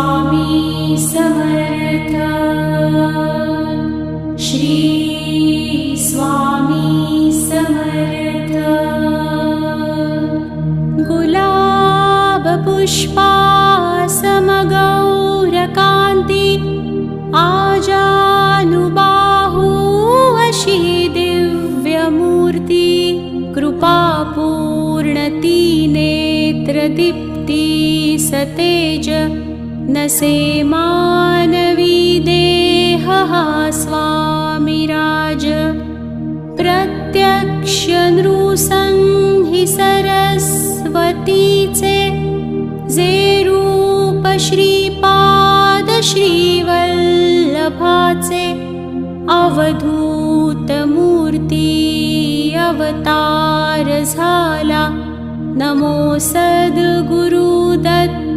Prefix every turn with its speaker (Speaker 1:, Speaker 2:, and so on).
Speaker 1: स्वामी समर्थ। श्री स्वामी समर्थ। गुलाब पुष्पासमगौरकान्ति आजानुबाहु अशी दिव्यमूर्ती कृपापूर्णती नेत्रदीप्ती सतेज नसे मानवी देह हा स्वामिराज। प्रत्यक्ष नृसंहि सरस्वतीचे जे रूप श्रीपाद श्रीवल्लभाचे अवधूत मूर्ती अवतार झाला। नमो सद्गुरु दत्त